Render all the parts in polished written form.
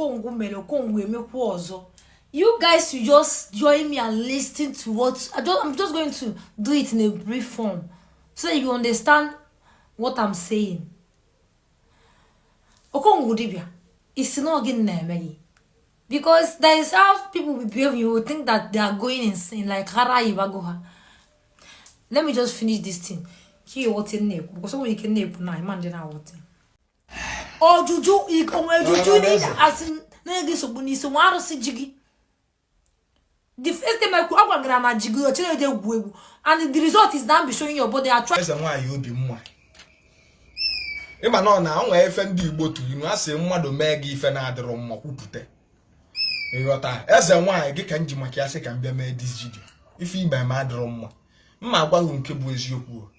Okongwu mele Okongwu emekwa ọzọ. You guys should just join me and listen to what I'm just going to do it in a brief form so that you understand what I'm saying. Okongwu Dibia is not getting there, because there is how people will behave. You will think that they are going insane, like Hara Ibagoha. Let me just finish this thing. Because we can name now, imagine what. Oh, Juju, Juju need as in Negis Obuni, so one of Jiggy. The first time I could have a grandma Jiggy, and the result is now be showing your body. I try. That's why you'll be more. Ima no na nwa efe Ndi Igbo tu inu ase mmadu megi ife na adiro mma kwupute. Eyota eze nwa gi ka nji maka ase ka mbia me this video. If you by ma adiro mma. Mma agwahu nke bu eziokwu.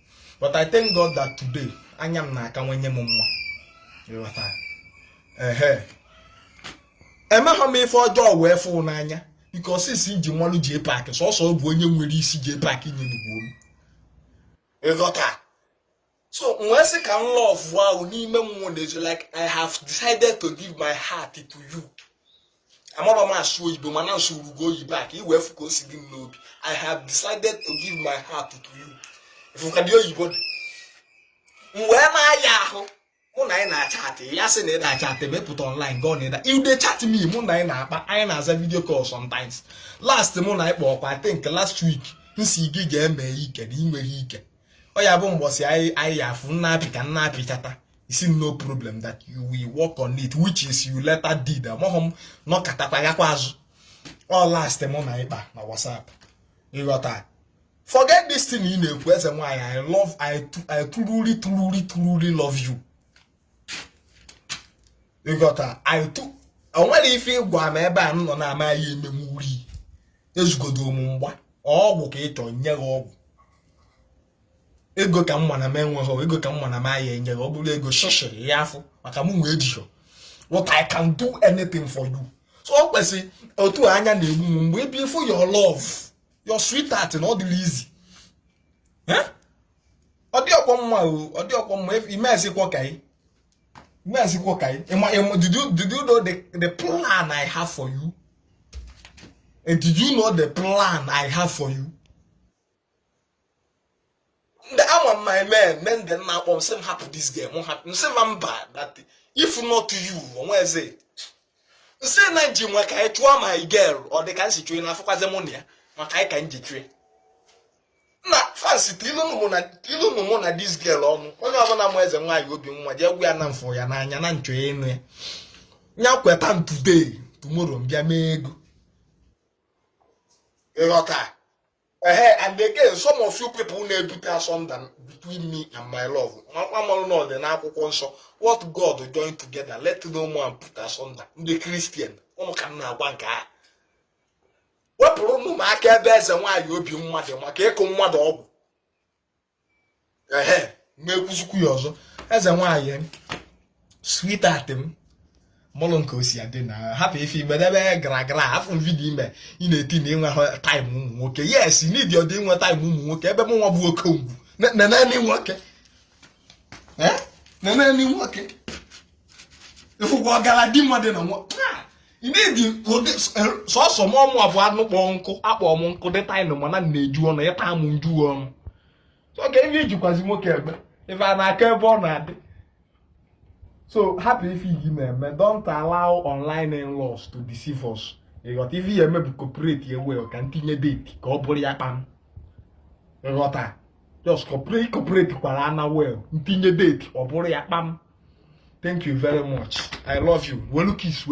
But I thank God that today anyam na aka nwenye m mma. Eyota. Ho me ife ojo we fu n'anya because isi nji nwalu je park so bu onye nwere isi je park nye n'ugbo m. Eyota. So when I can love wow like I have decided to give my heart to you. I'm not my show you, but man should go you back. You will focus in no. I have decided to give my heart to you. If you can do your body. When I Muna na chat, yes, in that chat, they put online, go in that. If they chat me, Muna na, I as a video call sometimes. Last month I think last week, you see game me. Oh yeah, boss, I have nappy chata. You see no problem that you will work on it, which is you later did. Mohom no katapayakwazu. All last time on my WhatsApp. You got that. Forget this thing in a question why I truly love you. You got that. I only feel guameba no na my memory. Let's go do mumba. Oh, okay, to nyego. Ego ka mma na menwe ho ego ka mma na maye nye go bulu ego shoshe yafu maka mu nwe ediho what I can do anything for you so okwesi otu anya na egbu mgbe beautiful your love your sweetheart and all the easy odi okwo mma if imesi kwa kai did you know the plan I have for you, and did you know the plan I have for you? I'm my men then now same happen this game won't happen. Say I'm bad that if not to you, where is it? Say na jim like I to my girl or the can situation na for money, I can betray. Na fancy tilo no na this girl on. Only na mweze nwa you be nwa je we anam for ya na anya na ntwe enu ya. Nya kweta today, tomorrow mbia mego. Erota. And again, some of you people need to pass on between me and my love. What God will join together, let no man put us under. The Christian, what problem make best and why you be mother, make mother. Make us as a why, sweet at him. Molonko si adena happy if you better gra from video me in a tin time okay yes you need your day one time okay ebe mo wabu Okongwu na ni work na ni work if go gala di mo de no mo you need so mo abu anu kpo akpo mo nko de time mo na eju ono ye ta mo nju ono so okay if you kwazi mo ke egbe if na ka ebe na ade. So happy if you don't allow online in-laws to deceive us. You got if you maybe cooperate your way or continue date, go body pam. You got that. Just cooperate well. Continue date or body pam. Thank you very much. I love you. Will kiss.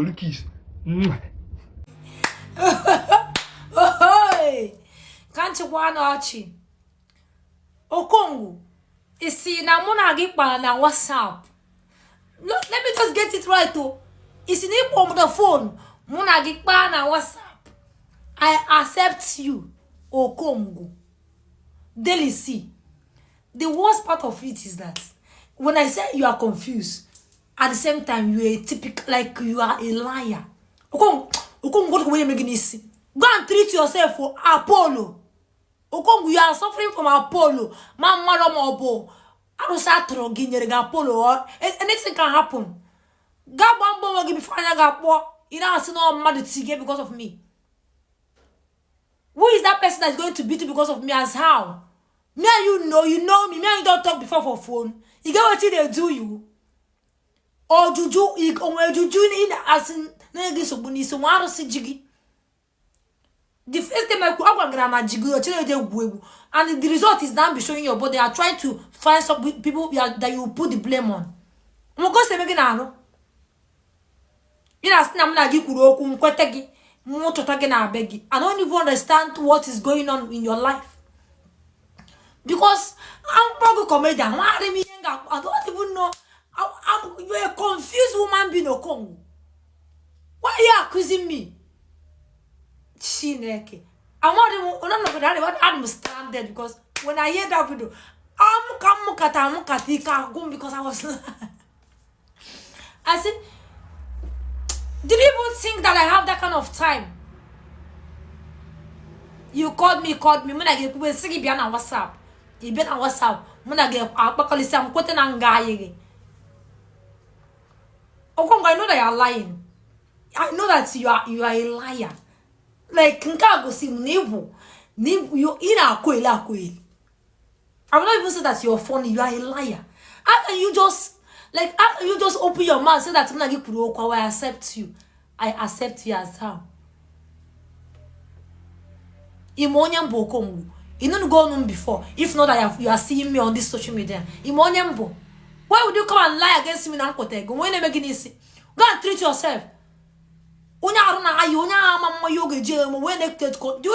Can't you want Archie? Okongwu, you see na muna gipa na WhatsApp. Look, let me just get it right too. It's in on the phone. Muna gipa na WhatsApp. I accept you, Okongwu. Delisi. The worst part of it is that when I say you are confused, at the same time you are typical, like you are a liar. Okongwu, go and treat yourself for Apollo. Okongwu, you are suffering from Apollo. Mama Romobo. Apollo or anything can happen. Gabambo give me fire gapo. You know, I see no mad to because of me. Who is that person that is going to beat you because of me? As how? Me and you know me. Me and you don't talk before for phone. You get what they do you? Or juju, or juju in as in negi so buni so waro si jigi. The first time I go grandma jigi and the result is now be showing your body. They are trying to find some people that you put the blame on. I'm going to say again now. You know, I'm not going to I don't even understand what is going on in your life. Because I'm probably comedian. I don't even know. You're a confused woman being Okongwu. Why are you accusing me? Chineke. I'm not stranded because when I hear that video, because I was I said, did you even think that I have that kind of time? You called me. When I get people sing on WhatsApp. You been on WhatsApp. When I get I'm quoting and guy. Okongwu, I know that you're lying. I know that you are a liar. Like nkago si nibu you ina kweli. I will not even say that you're funny. You are a liar. How can you just open your mouth and say that I accept you? I accept you as how? Imonyambo Okongwu. You don't go on before. If not that you are seeing me on this social media. Imonyambo. Why would you come and lie against me now? When you make it, go and treat yourself. Do you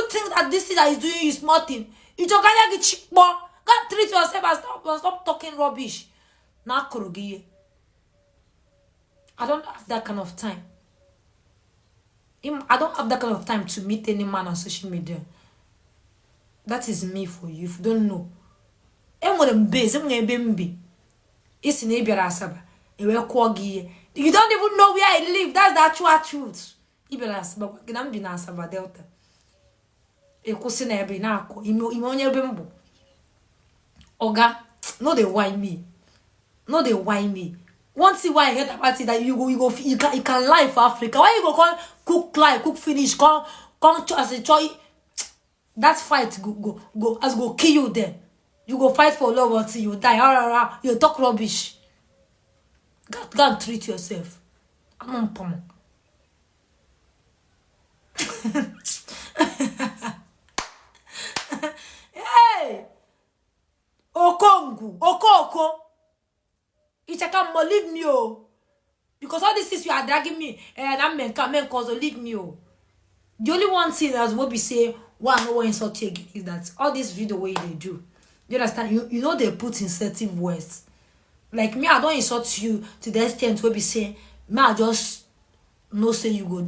think that this thing that is doing is nothing? You just gotta get go and treat yourself and stop talking rubbish. I don't have that kind of time. I don't have that kind of time to meet any man on social media. That is me for you. If you don't know. You don't even know where I live. That's the actual truth. Delta. Oga, no they whine me. No they whine me. Once see why I heard about it that you can lie for Africa. Why you go cook finish, come as a choice. That fight go kill you there. You go fight for love until you die. You talk rubbish. Go and treat yourself. I'm on pomo. Hey! Okongwu, Okoko. Ichaka, leave me, oh. Because all this is you are dragging me, and I'm men cause leave me, oh. The only one thing as what we say, why no one insult you again is that all this video way they do. You understand? You know they put insensitive words. Like me, I don't insult you to the extent where we say, me, I just no say you go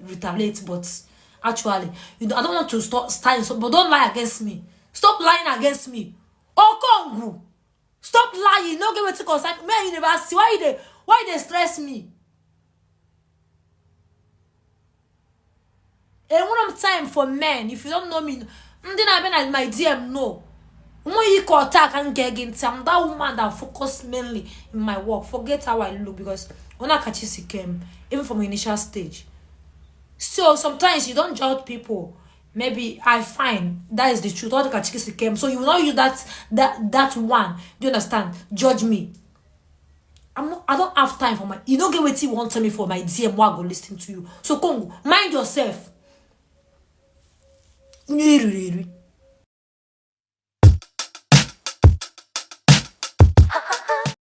retaliate, but actually, I don't want to start insult, but don't lie against me. Stop lying against me. Okongwu, stop lying. No get to concern me. University. Why they stress me? And when I'm time for men, if you don't know me, then I've been at my DM. No. When you call attack and get against, I'm that woman that focus mainly in my work. Forget how I look, because when I catch you came, even from initial stage. So sometimes you don't judge people. Maybe I find that is the truth. All the catch came. So you will not use that one. Do you understand? Judge me. I don't have time for you don't get what you want to me for my DM while I go listening to you. So Kongo, mind yourself.